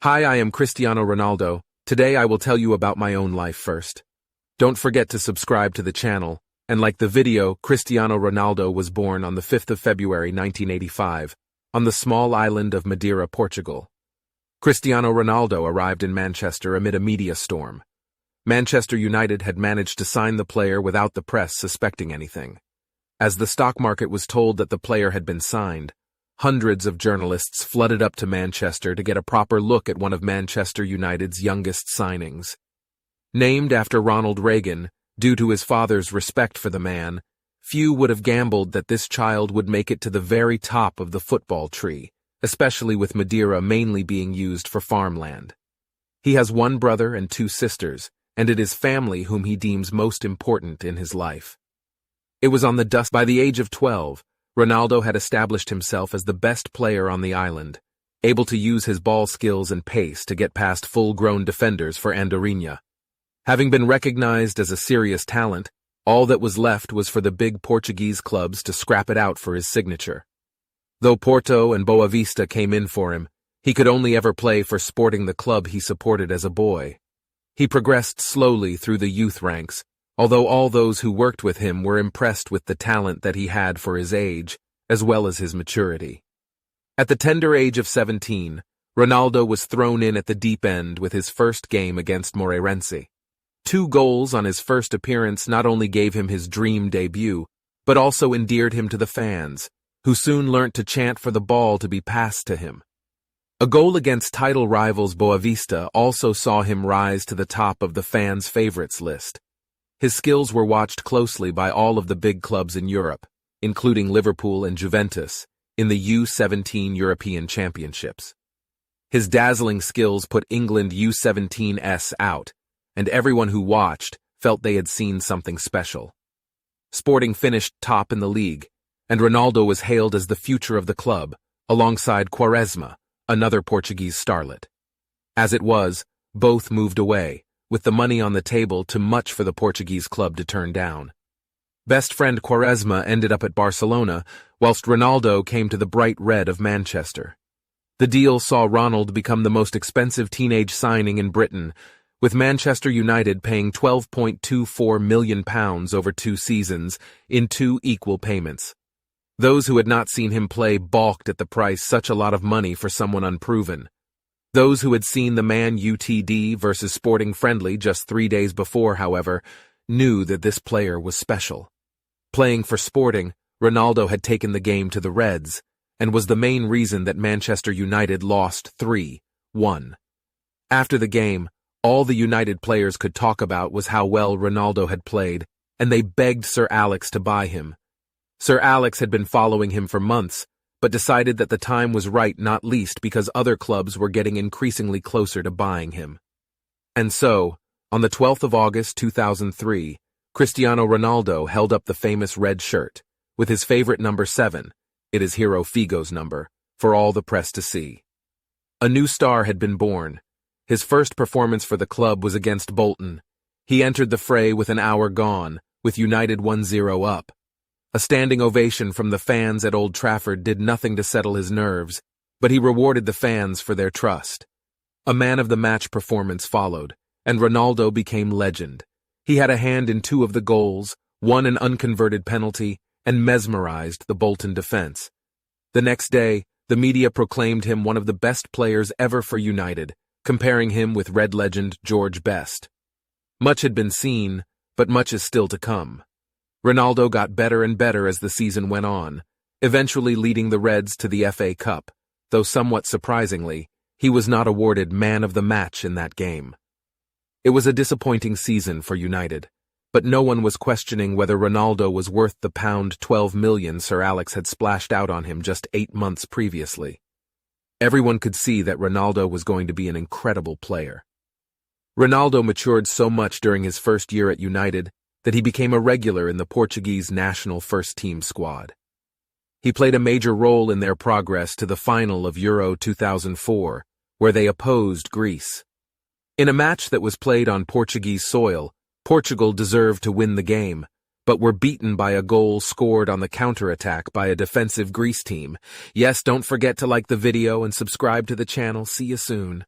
Hi, I am Cristiano Ronaldo. Today I will tell you about my own life first. Don't forget to subscribe to the channel, and like the video. Cristiano Ronaldo was born on the 5th of February 1985, on the small island of Madeira, Portugal. Cristiano Ronaldo arrived in Manchester amid a media storm. Manchester United had managed to sign the player without the press suspecting anything. As the stock market was told that the player had been signed, hundreds of journalists flooded up to Manchester to get a proper look at one of Manchester United's youngest signings. Named after Ronald Reagan, due to his father's respect for the man, few would have gambled that this child would make it to the very top of the football tree, especially with Madeira mainly being used for farmland. He has one brother and two sisters, and it is family whom he deems most important in his life. It was on the dust. By the age of 12, Ronaldo had established himself as the best player on the island, able to use his ball skills and pace to get past full-grown defenders for Andorinha. Having been recognized as a serious talent, all that was left was for the big Portuguese clubs to scrap it out for his signature. Though Porto and Boa Vista came in for him, he could only ever play for Sporting, the club he supported as a boy. He progressed slowly through the youth ranks, although all those who worked with him were impressed with the talent that he had for his age, as well as his maturity. At the tender age of 17, Ronaldo was thrown in at the deep end with his first game against Moreirense. 2 goals on his first appearance not only gave him his dream debut, but also endeared him to the fans, who soon learnt to chant for the ball to be passed to him. A goal against title rivals Boa Vista also saw him rise to the top of the fans' favorites list. His skills were watched closely by all of the big clubs in Europe, including Liverpool and Juventus, in the U17 European Championships. His dazzling skills put England U17s out, and everyone who watched felt they had seen something special. Sporting finished top in the league, and Ronaldo was hailed as the future of the club, alongside Quaresma, another Portuguese starlet. As it was, both moved away, with the money on the table too much for the Portuguese club to turn down. Best friend Quaresma ended up at Barcelona, whilst Ronaldo came to the bright red of Manchester. The deal saw Ronald become the most expensive teenage signing in Britain, with Manchester United paying £12.24 million over 2 seasons in 2 equal payments. Those who had not seen him play balked at the price. Such a lot of money for someone unproven. Those who had seen the Man UTD versus Sporting friendly just 3 days before, however, knew that this player was special. Playing for Sporting, Ronaldo had taken the game to the Reds, and was the main reason that Manchester United lost 3-1. After the game, all the United players could talk about was how well Ronaldo had played, and they begged Sir Alex to buy him. Sir Alex had been following him for months, but decided that the time was right, not least because other clubs were getting increasingly closer to buying him. And so, on the 12th of August 2003, Cristiano Ronaldo held up the famous red shirt, with his favorite number 7, it is hero Figo's number, for all the press to see. A new star had been born. His first performance for the club was against Bolton. He entered the fray with an hour gone, with United 1-0 up. A standing ovation from the fans at Old Trafford did nothing to settle his nerves, but he rewarded the fans for their trust. A man-of-the-match performance followed, and Ronaldo became legend. He had a hand in 2 of the goals, won an unconverted penalty, and mesmerized the Bolton defense. The next day, the media proclaimed him one of the best players ever for United, comparing him with Red legend George Best. Much had been seen, but much is still to come. Ronaldo got better and better as the season went on, eventually leading the Reds to the FA Cup, though somewhat surprisingly, he was not awarded man of the match in that game. It was a disappointing season for United, but no one was questioning whether Ronaldo was worth the £12 million Sir Alex had splashed out on him just 8 months previously. Everyone could see that Ronaldo was going to be an incredible player. Ronaldo matured so much during his first year at United that he became a regular in the Portuguese national first-team squad. He played a major role in their progress to the final of Euro 2004, where they opposed Greece. In a match that was played on Portuguese soil, Portugal deserved to win the game, but were beaten by a goal scored on the counter-attack by a defensive Greece team. Yes, don't forget to like the video and subscribe to the channel. See you soon.